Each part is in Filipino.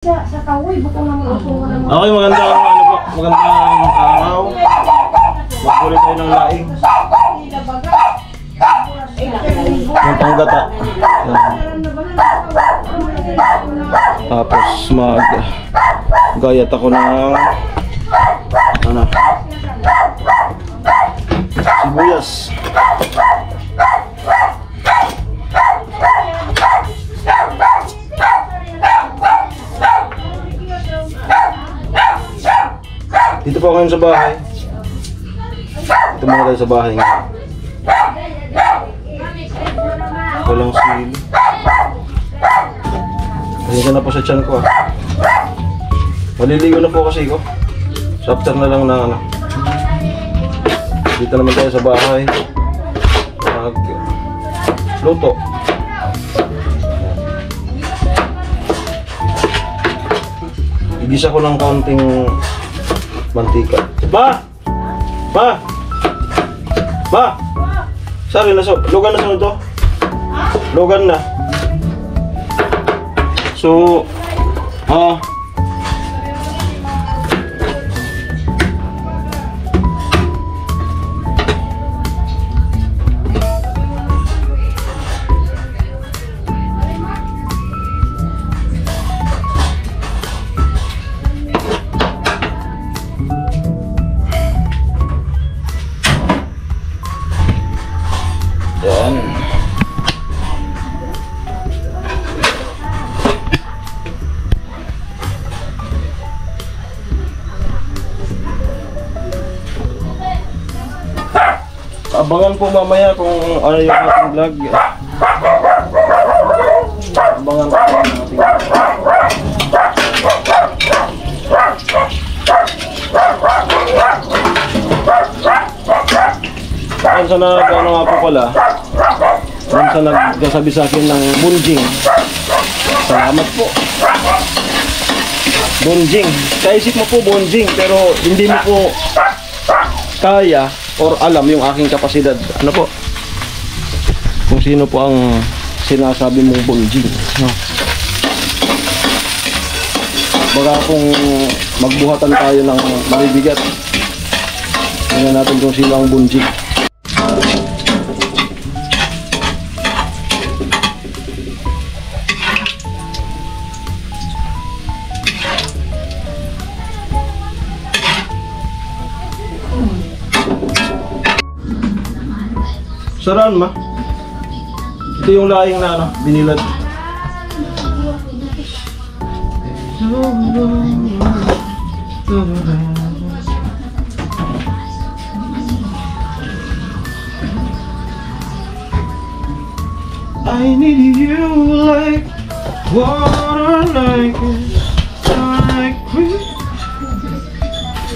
Sa kawoy, bukong naman upo naman. Okay, magandang ano po, magandang araw. Magkulit tayo ng laing. Yung panggata. Tapos gayat ako ng ano, sibuyas. Dito po kayo sa bahay. Dito muna tayo sa bahay ngayon. Walang sili. Halika na po sa tiyan ko ah. Maliligo na po kasi ko. After na lang na ano. Dito naman tayo sa bahay. Luto. Igisa ko ng kaunting mantika. Ba! Ba! Ba! Sorry na so. Logan na sunod to. Logan na. So, yan. Abangan po mamaya kung ano yung ating vlog. Abangan po ang ating vlog. Doon sa ano nga po pala, doon sa nagsasabi sa akin ng bunjing, salamat po. Bunjing, kaisip mo po bunjing, pero hindi mo po kaya or alam yung aking kapasidad. Ano po? Kung sino po ang sinasabi mong bunjing, no? Baka kung magbuhatan tayo ng mabibigat, tingnan natin kung sino ang bunjing. Saraan ma. Ito yung laing na ano, binilad. I need you like water, like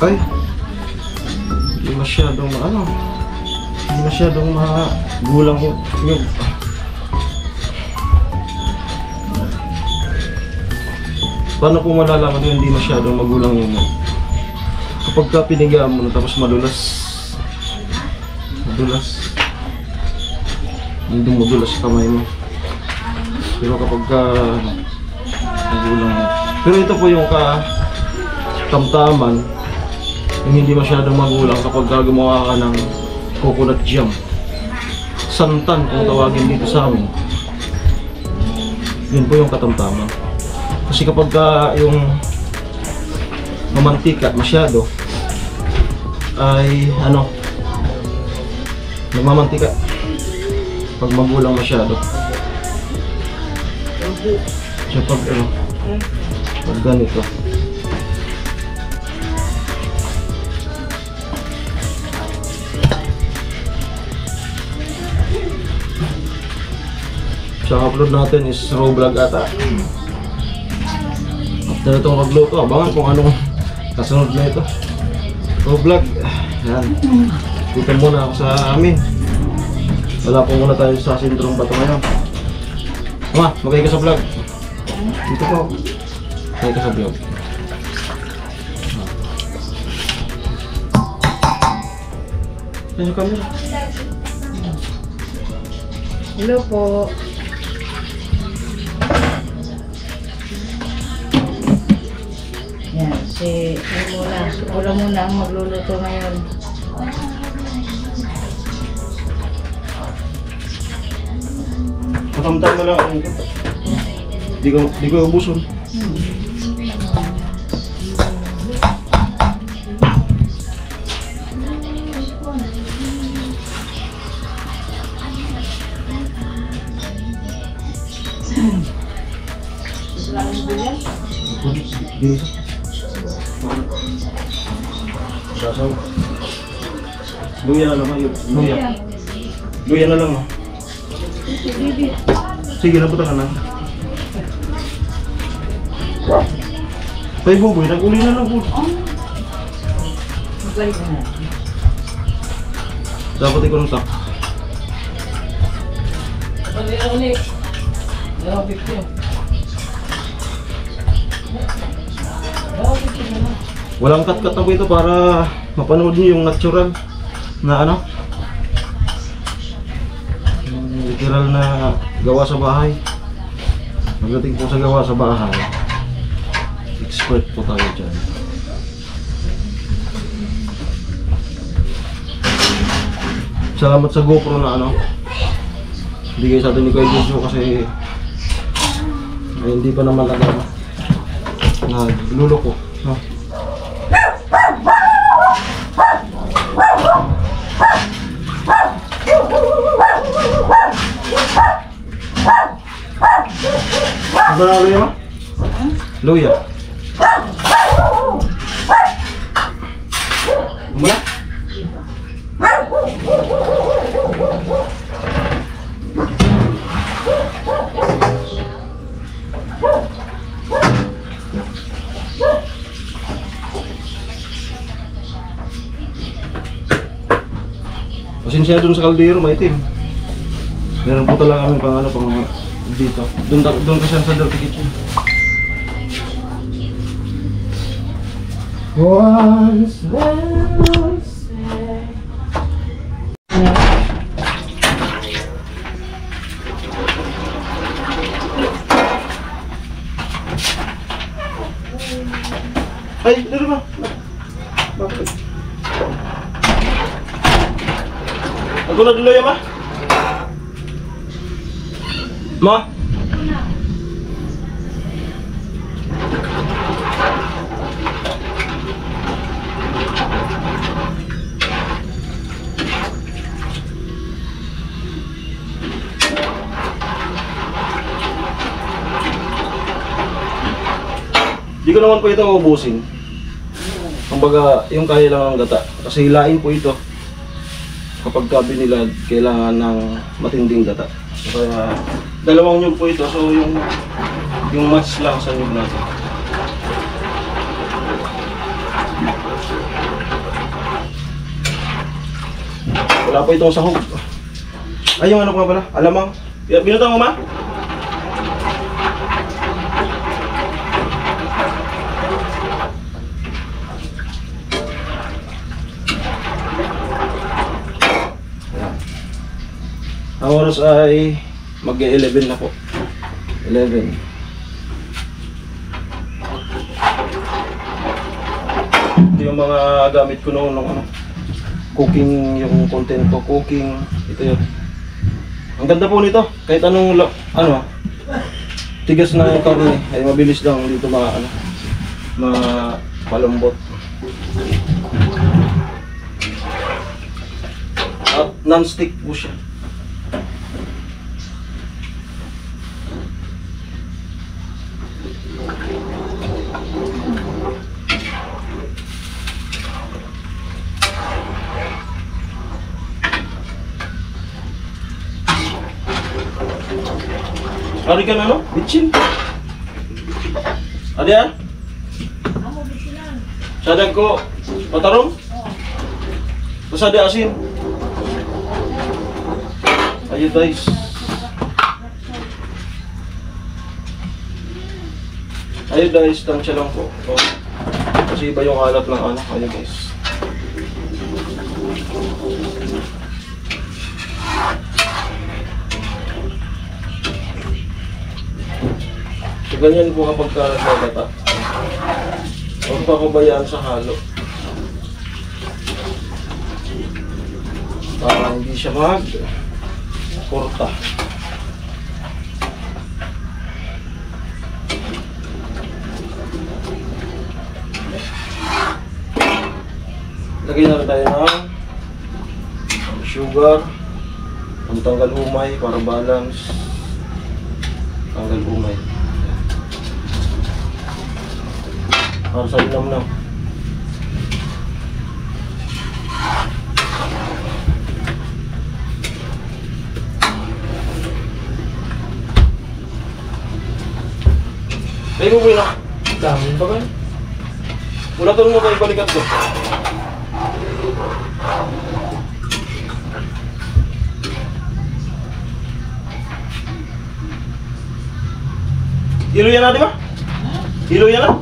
ay, hindi masyadong ano. Hindi masyadong magulang yung paano po malalaman yung hindi masyadong magulang yung kapag ka pinigaan mo na tapos madulas hindi madulas kamay mo, pero kapag ka magulang mo, pero ito po yung katamtaman yung hindi masyadong magulang kapag ka gumawa ka ng coconut jam, santan kung tawagin dito sa amin. Yun po yung katamtaman. Kasi kapag yung mamantika masyado ay ano, nagmamantika pag magulang masyado. So pag ano, pag ganito sa upload natin is raw vlog ata. After itong magluto, abangan kung anong kasunod na ito. Raw vlog. Yan. Dito muna ako sa amin. Wala po muna tayo sa sentrong bato ngayon. Ma, magay ka sa vlog. Dito po. Magay ka sa vlog. Yan yung camera. Hello po. Si, ulam muna ang magluluto ngayon. Matamtam na lang ang gata. Di ko ubuson. Sasaw. Luya na lang yun. Luya na lang. No? Sige, nabutan ka na. Tay buboy, nag-uli na lang po. Dapat ikaw ng tak. Walang cut-cut ako ito para mapanood niyo yung natural na ano, yung literal na gawa sa bahay. Pagdating po sa gawa sa bahay, expert po tayo dyan. Salamat sa GoPro na ano, bigay sa atin ni Kuya Jojo kasi ay, hindi pa naman alam na luloko, no? Ano na luya mo? Luya. Mula? Pasensya dun sa kaldero, maitim. Meron po talaga kami pang ano, pang dito. Doon kasi sa dirty kitchen. Once ay, dito ba? Bakit? Ako na duloy ba? Ma? Di ko naman po ito ubusin. Kumbaga, yung kaya lang ng gata. Kasi hilain po ito. Kapag binilad, kailangan ng matinding gata. Kaya dalawang nyug po ito. So yung match lang sa nyug natin. Wala po itong sahog. Ay, yung ano ko nga pala? Alamang. Binutang mo ma? Ang oras ay mag-11 na po. 11. Ito yung mga gamit ko noon ng ano, cooking, yung content ko, cooking. Ito yun. Ang ganda po nito. Kahit anong ano, tigas na karne ay mabilis lang dito mapalambot. At non-stick po siya. Ari ka na no? Bitchin? Adi ah? Sadag ko patarong? Pasada asin? Ayun guys. Ayun guys, tansya lang po. Oh. Kasi iba yung alat ng ano. Ayun guys. So ganyan po kapag nagkagata. Huwag papabayaan sa halo. Para hindi siya mag-korta. Lagyan na rin tayo ng sugar. Ang tanggal umay para balance. Tanggal umay. Para sa linamnam. Ay mo na. Dami ba ba? Wala tanong mo tayo balikat ko. Hilo yan na, di ba? Hilo yan na?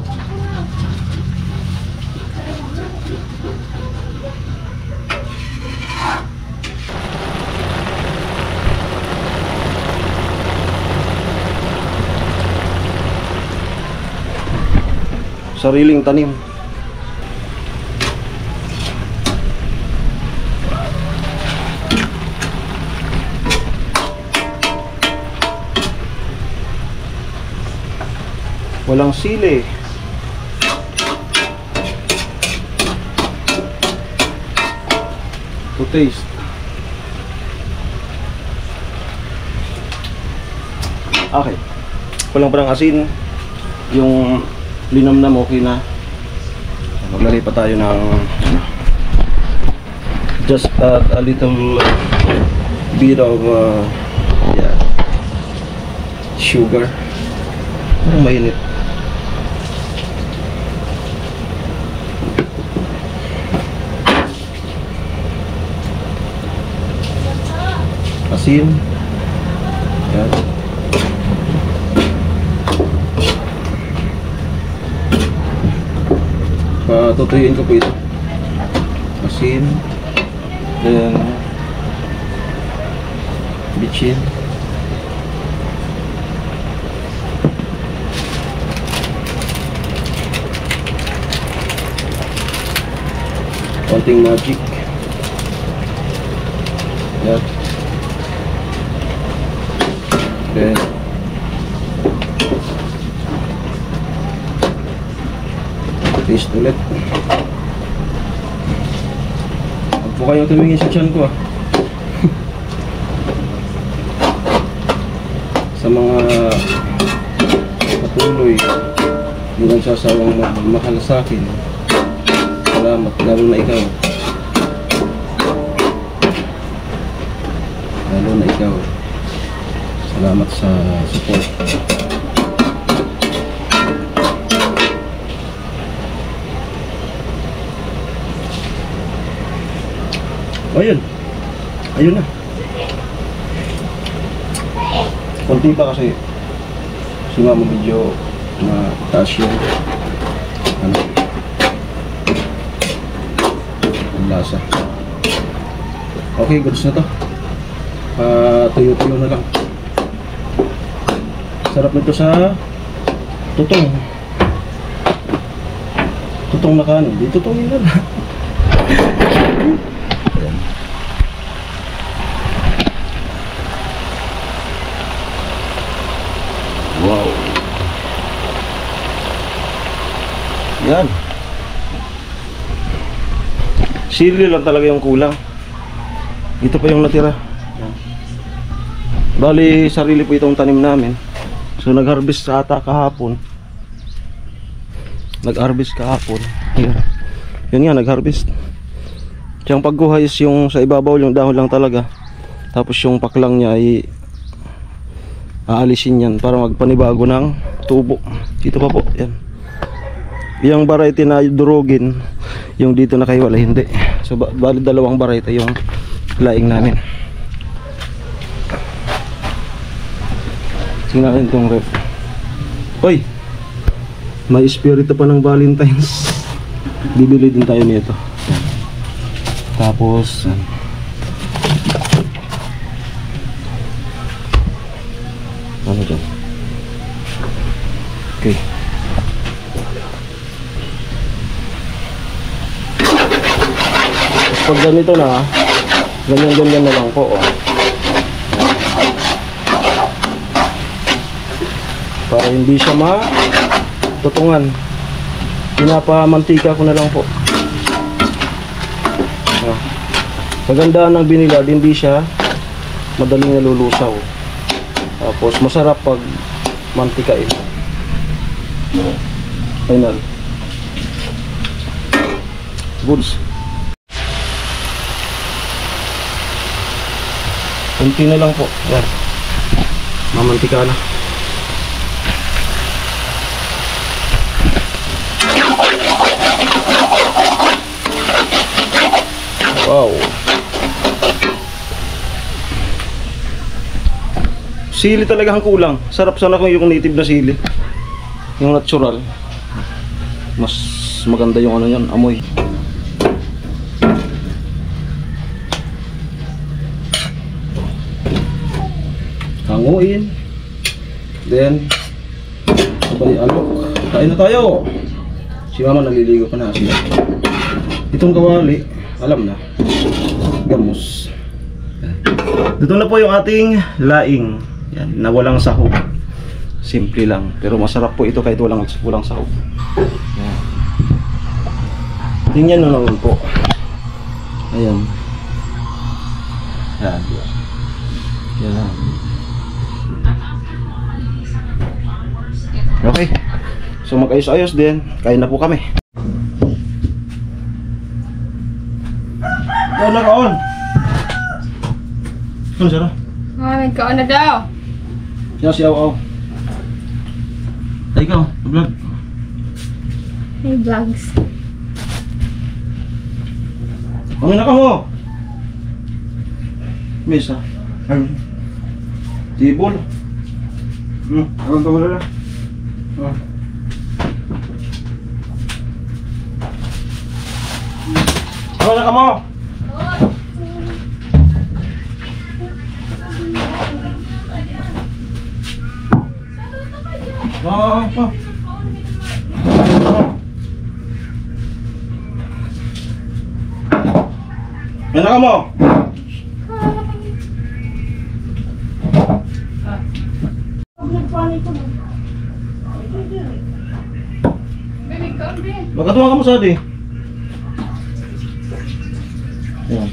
Sariling tanim. Walang sili. To taste. Okay. Walang asin. Yung linamnam okay na. Maglagay pa tayo ng just add a little bit of yeah, sugar. Parang mainit. Asin. Yan. Patutuyuin ko po ito. Asin. Then bitchin. Konting magic. Yan. Then taste ulit. Huwag po kayong tumingin sa tiyan ko sa mga patuloy hindi nagsasawang magmahal sa akin. Salamat, lalo na ikaw. Lalo na ikaw. Salamat sa support. Ayun. Ayun na. Konti pa kasi si mama medyo mataas yung ano, ang lasa. Okay, goods na to. Tuyo-tuyo na lang. Sarap nito sa tutong. Tutong na kanin. Di tutong nila na. Wow. Yan. Sili lang talaga yung kulang. Ito pa yung natira. Bali, sarili po itong tanim namin. So nag-harvest sa ata kahapon. Nag-harvest kahapon. Ayun. Yun nga, nag-harvest. Siyang pagkuha is yung sa ibabaw, yung dahon lang talaga. Tapos yung paklang niya ay aalisin yan para magpanibago ng tubo. Dito pa po, yan. Yung variety na durugin, yung dito na kayo wala, hindi. So bali dalawang variety yung laing namin. Tingnan natin itong ref. Oy! May espiritu pa ng Valentine's. Bibili din tayo nito. Tapos ano dyan? Okay. pag ganito na, ganyan-ganyan na lang po. Oh. Para hindi siya matutungan. Pinapamantika ko na lang po. Oh. Magandaan ng binilad, hindi siya madaling nalulusaw. Tapos masarap pag mantikain. Final. Goods. Kunti na lang po. Yan. Mamantika na. Wow. Sili talaga ang kulang. Sarap sana kung yung native na sili. Yung natural. Mas maganda yung ano yan, amoy. Hanguin. Then sabay alok. Kain na tayo. Si mama naliligo pa na sila. Itong kawali, alam na. Gamos. Dito na po yung ating laing. Yan, na walang sahog. Simple lang, pero masarap po ito kahit walang sahog. Yan. Tingnan nyo naman po. Ayan. Yan. Yan. Okay. So mag-ayos-ayos din. Kain na po kami. Kaon na kaon. Ano siya na? Nagkaon na daw. Siya si Aw-Aw. Ay ikaw, vlog. May vlogs. Kami na ka mo. Misa. Ay. Tibol. Akong tumula na. Kami na ka mo. Yan na ka mo. Magkatuwa ka mo sa di. Yan.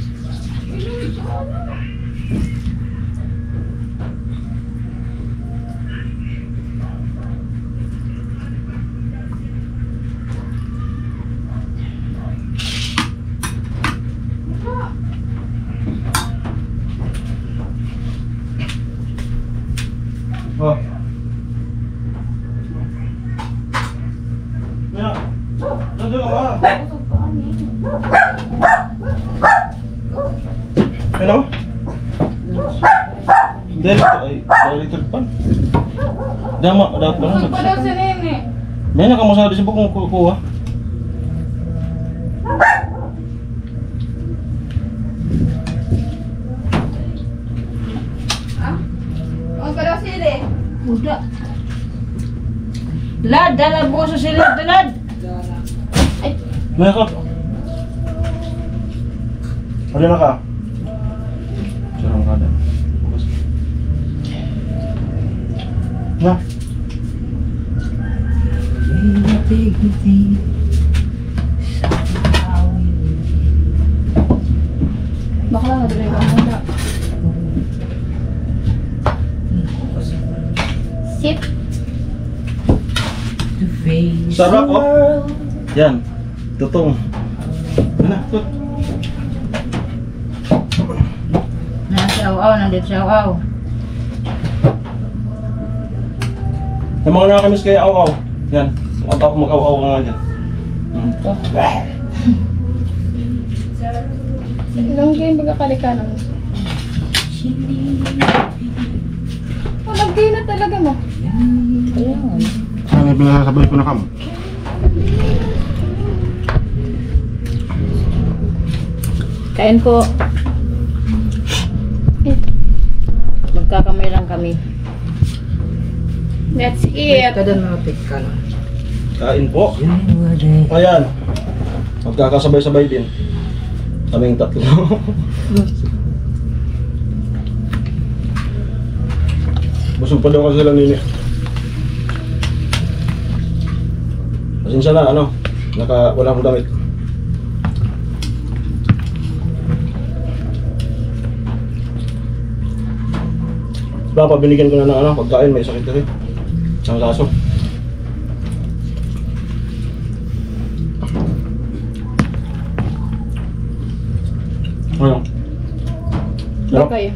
Oh. Ya. Duduk apa? Ano? Dari depan. Dama dapat Ano pa daw si Nene? May na kamu sa disebut kung kuha. Ano pa daw sili? Udah. Lad, dalam buso sila, lad. May ka. Ano na ka? Sarang ka na. Na. Bakla nga dali ka muna. Sit. Sarap oh. Yan. Tutong. Ano? Tut. Nasa aw-aw, nandito sa aw-aw. Yung mga nakakamiss kaya aw-aw. Yan. Ang tapos mag-aw-aw ka nga dyan. Ilang game baga kalikanan mo? Walang game na talaga mo. Ayan. Ano pinasasabay ko na kamo? Kain po. Magkakamay lang kami. Let's eat. Kada mapit ka na. Kain po. Ayan. Magkakasabay-sabay din. Kaming tatlo. Busog pa daw kasi lang nini. Pasensya na, ano, wala akong damit. Papa, binigyan ko na ng ano, pagkain, may sakit kasi. Isang kaso. Ano? Sarap? Okay.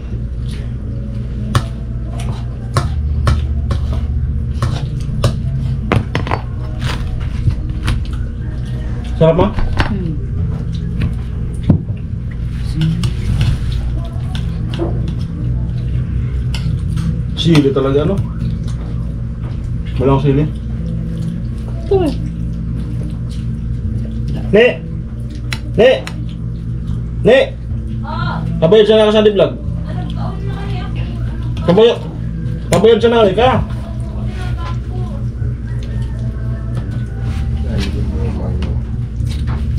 Sarap ma? Sili talaga, ano? Walang sili. Ito eh. Ne! Ne! Ne! Kabayad siya na ka sa vlog. Kabayad siya na ka.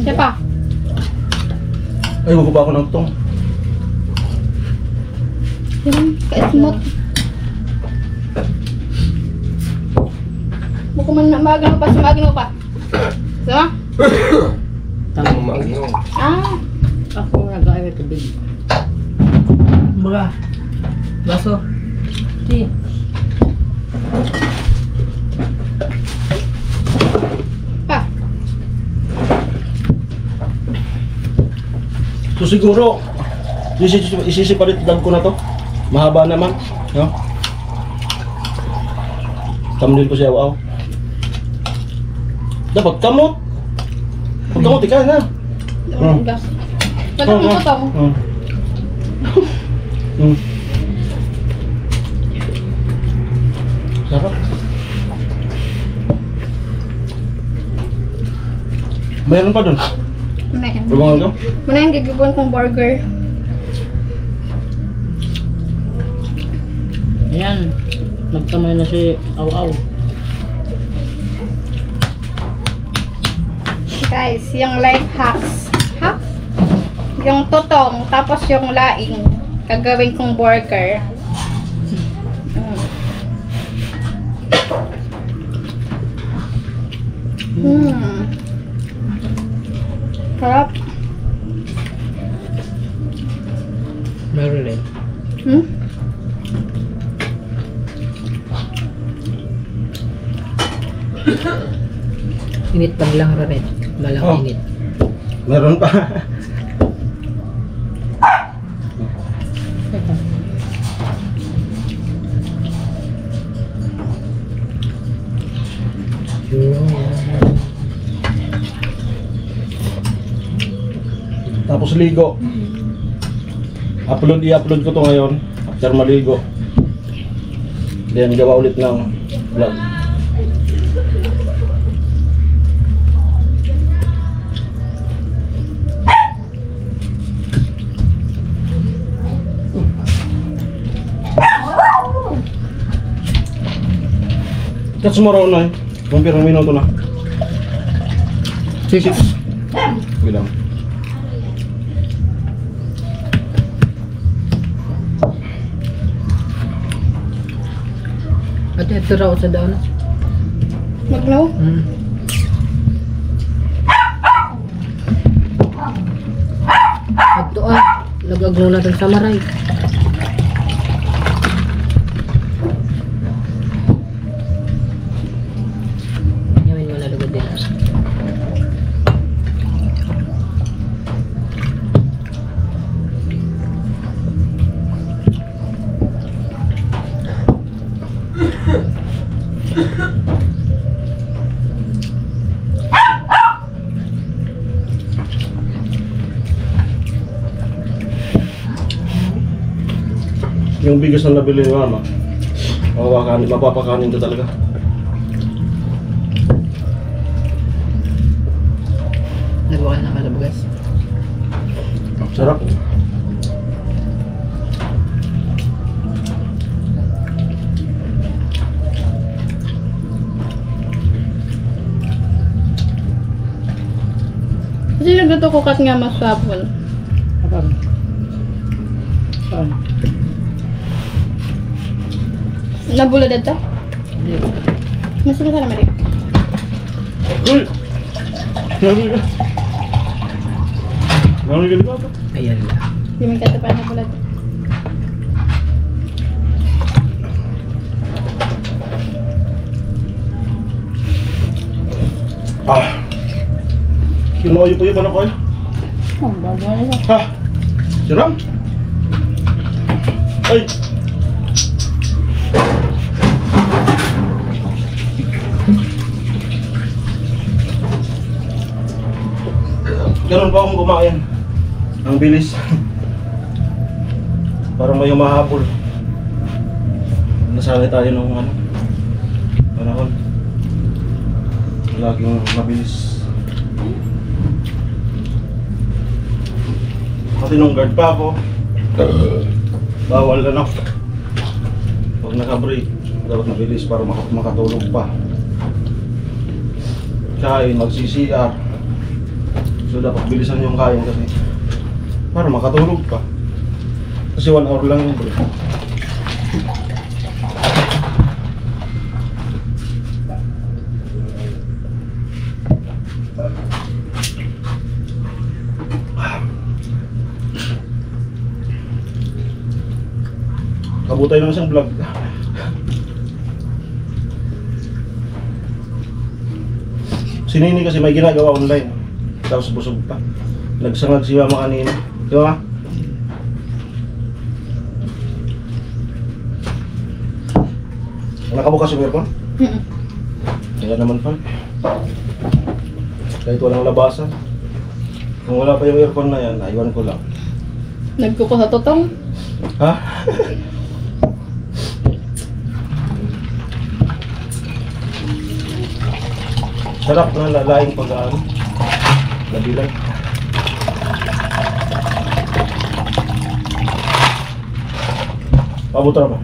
Siya pa. Ay, huwag ba ako ng tong? Yan, ka-smooth. Buko man na maagin mo pa, sumagin mo pa. Sama? Tama mo. Ah. Ako nag-aaral tubig. Mga. Baso. Ti. Pa. So siguro, isisipalit vlog ko na to. Mahaba naman. No? Thumbnail ko siya, wow. Dapat kamot. Pag kamot, ikaw na. Gas. Lagyan mo ito. Sarap. Mayroon pa dun. Manahin. Lubangan ka? Manahin gagawin kong burger. Ayan. Nagtamay na si Aw-Aw. Guys, yung life hacks. Ha? Yung totong, tapos yung laing. Gagawin kong burger. Sarap. Meron rin. Init pag lang rin. Malang Oh. init. Meron pa. Tapos ligo. I-upload ko to ngayon. After maligo. Then gawa ulit ng vlog. That's more on na eh. Kung pirang minuto na. 6. Bilang. At ito raw sa daon. Maglaw? Ito lagaglaw natin sa maray. Yamin mo na lugod din. Yung bigas na nabili ni mama. Mapapakanin ka talaga. Nagawa na malabugas. Sarap. Kasi nagatukukat nga mas sapol. Saan? Saan? Nabulad ito? Hindi. Masama sa naman rin. Uy! Nari ka. Nari ka ba? Ayan lang. Hindi may kata pa nabulad. Kinuha pa ako eh. Oh, bago na siya. Ha? Siram? Ay! Ganun pa akong kumain. Ang bilis. Parang may humahabol. Nasanay tayo ng panahon. Laging mabilis. Pati nung guard pa ako, bawal pag naka-break, dapat mabilis para makatulog pa. Kain, mag-CCR. So dapat bilisan yung kain kasi para makatulog pa. Kasi 1 hour lang yung break. Kabutay ng isang vlog. Si Nini kasi may ginagawa online. Tapos busog pa. Nagsangag si mama kanina. Di ba? Nakabukas yung aircon? Kaya naman pa. Kahit walang labasan. Kung wala pa yung aircon na yan, iwan ko lang. Nagkuko sa totong. Ha? Sarap na lalaing pag-ano. Nabilang. Pabutra ba?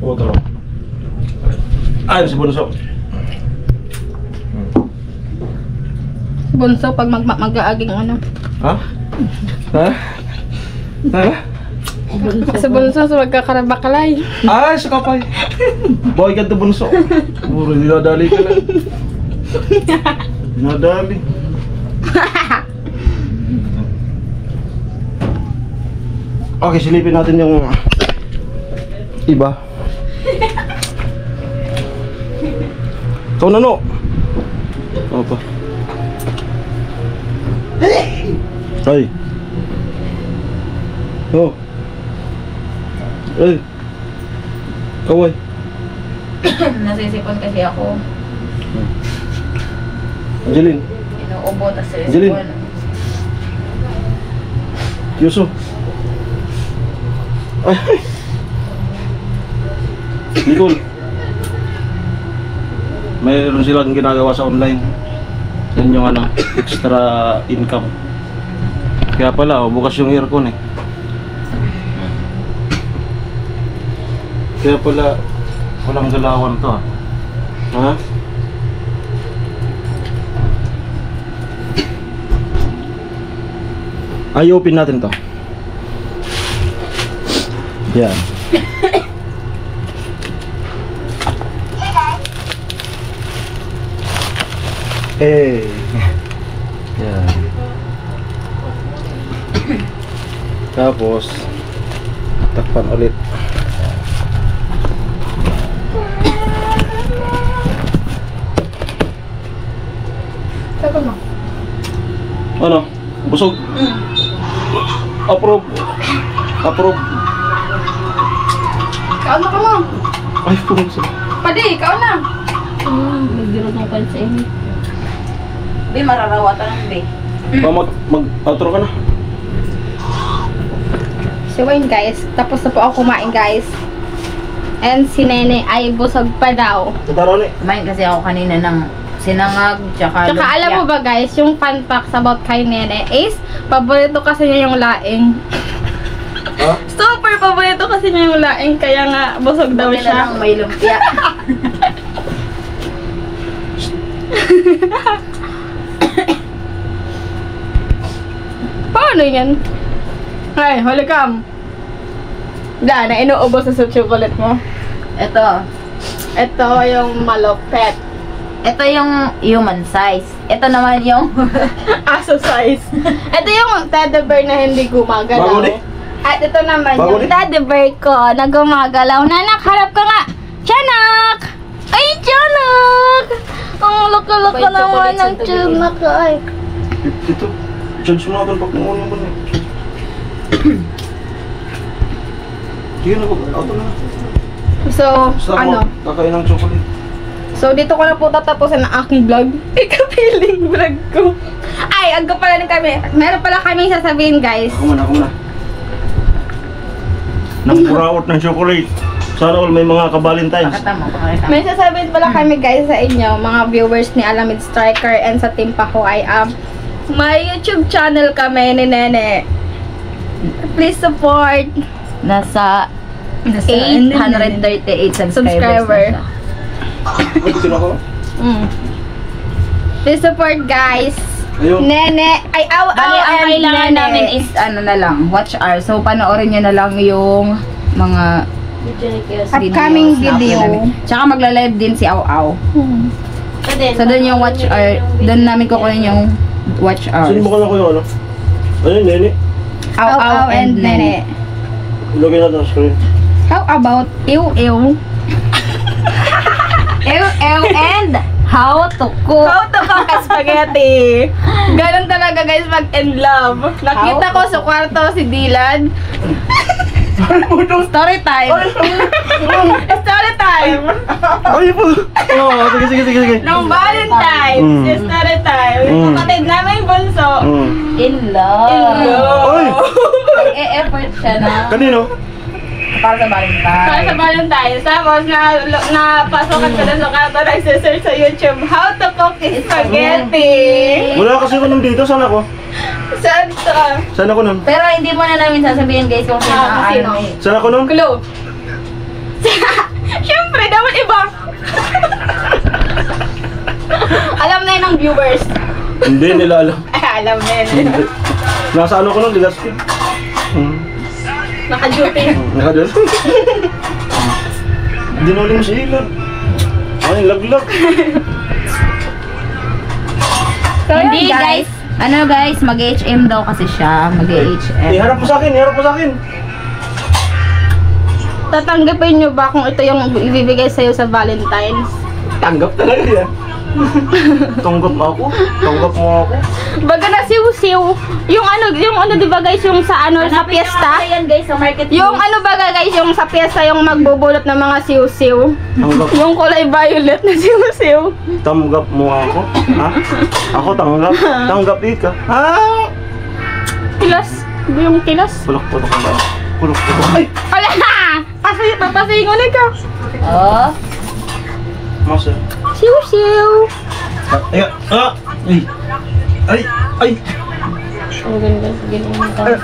Pabutra ba? Ayun si Bunso. Bunso pag mag-aaging ano. Ha? Ha? Ha? Sa bunso sa magkakarabakalay. Ay, sa kapay. Boy ka to Bunso. Puro dinadali ka lang. Dinadali. Okay, silipin natin yung iba. Ikaw na, no? Ano pa? Ay. Oh. Ay. Kaway. Nasisipon kasi ako. Angeline. Inuubo, tas Angeline. sisipon. Yuso. Ay. Nicole. Mayroon silang ginagawa sa online. Yan yung extra income. Kaya pala, bukas yung aircon eh. Kaya pala, walang galawan to ah. Ha? Ay, open natin to. Yan. Eh. Yan. Tapos takpan ulit. Saka mo. Ano? Busog? Approve. Approve. Kaon na ka mo. Ay, pumunta. Padi, kaon na. Nagbiro ng pan sa inyo. Di, mararawatan lang, di. Mag-outro ka na. Si Wayne guys, tapos na po ako kumain guys. And si Nene ay busog pa daw. Taro ni. Kumain kasi ako kanina ng sinangag, tsaka Tsaka alam mo ba guys, yung fun facts about kay Nene is, paborito kasi niya yung laing. Ha? Super paborito kasi niya yung laing, kaya nga busog daw Buti na siya. lang may lumpia. Ano yan? Ay, halikam. Na inuubos na sa chocolate mo. Ito. Ito yung malupet. Ito yung human size. Ito naman yung... Aso size. Ito yung teddy bear na hindi gumagalaw. Bago di? At ito naman Bago yung di? teddy bear ko na gumagalaw. Nanak, harap ka nga! Tiyanak! Ay, tiyanak! Ang loko-loko May naman chocolate ng sa tiyanak ko. Ay. Ito. Charge mo natin pag kumuha mo na. Sige na po. Auto na. So, Basta ano? ako kakain ng chocolate. So, dito ko na po tatapusin ang aking vlog. Ikapiling vlog ko. Ay, agad pala ng kami. Meron pala kami sasabihin, guys. Ako muna. Nang puraot ng chocolate. Sana all may mga ka-Valentines. Pakita mo, pakita mo. May sasabihin pala kami, guys, sa inyo, mga viewers ni Alamid Striker and sa Team Paho ay may YouTube channel kami ni Nene. Please support. Nasa 838 subscribers Subscriber. na siya. Ay, sino ako? Please support, guys. Ayun. Nene, ay aw Bali, ang and kailangan Nene. namin is ano na lang, watch hour. So, panoorin nyo na lang yung mga Upcoming videos na video. upload namin. Tsaka magla-live din si Au Au. So, doon yung watch hour. Doon namin kukunin yung watch hours. Sino mo ka na ko yung ano? Ano yun, Nene? Aw aw and Nene. Ilagay natin sa screen. How about ew ew? Ew, ew, and how to cook. How to cook a spaghetti. Ganon talaga, guys, pag in love. Nakita ko sa kwarto si Dylan. Story time. Story time. Ay po! Oo, sige. Nung Valentine's, story time. Yung kapatid namin bunso. In love. In love. Oy! Nag-e-effort siya na Kanino? para sa Valentine. Para sa Valentine's. Tapos, napasokan ko na sa kanto, nagsisearch sa YouTube, how to cook spaghetti. Wala kasi ako nung dito. Saan ako? Saan to? Saan ako nun? Pero hindi mo na namin sasabihin guys kung sino ang sino? ano. Saan ako nun? Clue. Siyempre, dapat iba. Alam na yun ng viewers. Hindi nila alam. Alam na yun. Hindi. Nasa ano ko nun? Ligaspi. Naka-duty. Nakadas. Dinuling mo sa ilan. Ay, laglag. So, Hindi yun, guys. Ano guys, mag-HM daw kasi siya. Mag-HM. Iharap mo sa akin. Tatanggapin nyo ba kung ito yung ibibigay sa'yo sa Valentine's? Tanggap talaga yan. Tanggap mo ako. Baga na siw-siw. Yung ano di ba guys, yung sa ano, sa piyesta? Yan guys, sa market. Yung ano baga guys, yung sa piyesta, yung magbubulot ng mga siw-siw. Tanggap. Yung kulay violet na siw-siw. Tanggap mo ako. Ha? Ako tanggap. Tanggap ika. Ha? Kilas. Yung kilas. Pulok-pulok ang ba? Pulok-pulok. Ay! Ala na! Papasingon ka. Oh. Masa. Siw-siw. Ay! Ah! Ay! Ay! Ang ganda. Ay!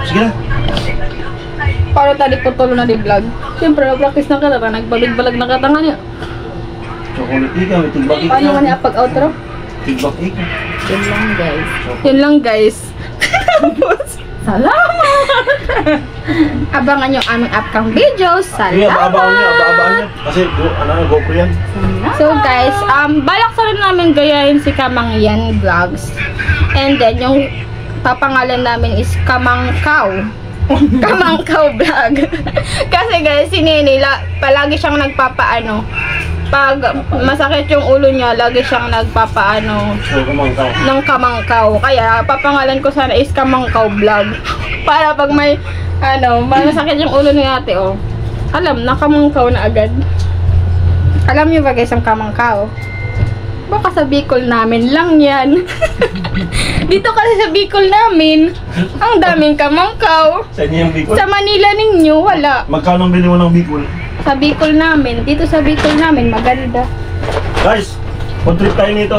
Sige na. Para tadi putulo na di vlog. Siyempre, practice na ka na. Nagbalig-balag na katanga niya. Chocolate ika. May tigbak ika. Paano man niya pag-outro? Tigbak ika. Yun lang guys. Yun lang guys. Salamat! Abangan yung aming upcoming videos. Sige, abaan niya. Salamat! Kasi, GoPro yan. So guys, balak sa rin namin gayahin si Kamangyan Vlogs. And then, yung papangalan namin is Kamangkaw. Kamangkaw Vlog. Kasi guys, si Nene, palagi siyang nagpapaano. Pag masakit yung ulo niya, lagi siyang nagpapaano So, kumangkaw. ng kamangkaw. Kaya papangalan ko sana is Kamangkaw Vlog. Para pag may masakit yung ulo ni ate, oh. Alam na kamangkaw na agad. Alam niyo ba guys ang kamangkaw? Baka sa Bicol namin lang yan. Dito kasi sa Bicol namin, ang daming kamangkaw. Sa inyo yung Bicol? Sa Manila ninyo, wala. Magkano ang bili mo ng Bicol? Sa Bicol namin, dito sa Bicol namin, maganda. Guys, trip tayo nito.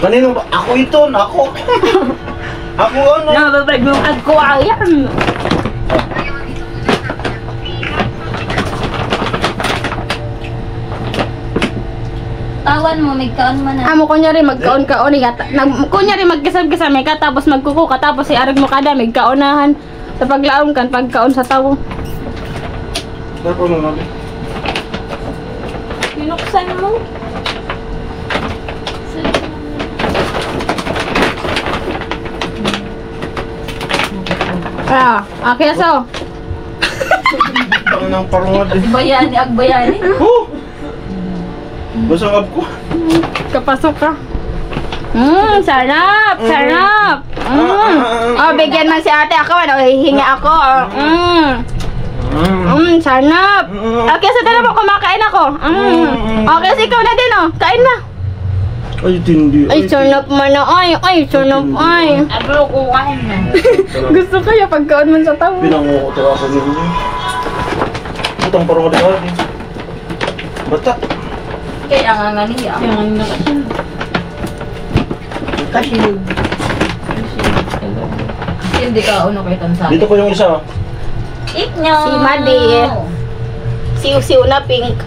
Kanino ba? Ako ito, ako. Ako ano? Nababag yung agko yan. Kawan mo, may kaon man na. Amo kunyari magkaon-kaon nga. Kunyari magkasam-kasam ka tapos magkuko ka tapos si arag mo kada may kaunahan. Sa paglaom kan pagkaon sa tawo. Dapat mo natin. Pinuksan mo. Okay so. Ang nang parungad eh. Bayani, agbayani. Oh! Basang ko. Kapasok ka. Sarap! Sarap! Oh, bigyan man si ate ako. Ano, hihingi ako. Sarap! Okay, sa dala mo, kumakain ako. Okay, so ikaw na din, oh. Kain na. Ay, tindi. Ay, sarap man na. Ay, sarap. Ay. Abro, kukain na. Gusto kaya pagkaon man sa tawo. Pinanguko to ako ninyo. Itong parungad ka din. Bata. Kaya ang nga niya. Yung nakasin. Kasi Hindi ka uno kay Tansa. Dito po yung isa. Iknyo. Si Madi. Siw-siw na pink.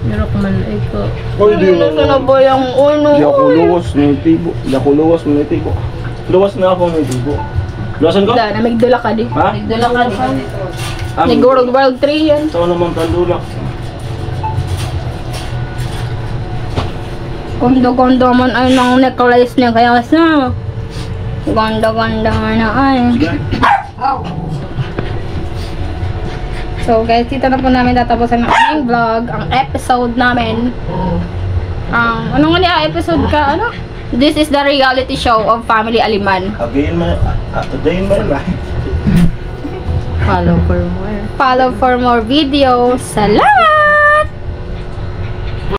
Narok man ay ko. Oy, di mo. Ano na ba yung uno? Di ako luwas ng tibo. Di ako luwas ng tibo. Luwas na ako ng tibo. Luwasan ko? Wala na, may dula ka di. Ha? Nagdala ka di. May World 3 yan. Ito naman tandulak. Ganda-ganda man ay ng necklace niya kaya sa. Ganda-ganda na ay. Sige. So guys, dito na po namin tatapusan ang aming vlog, ang episode namin. Ano nga niya episode ka? Ano? This is the reality show of Family Aliman. A day in my life. Follow for more. Follow for more videos. Salamat!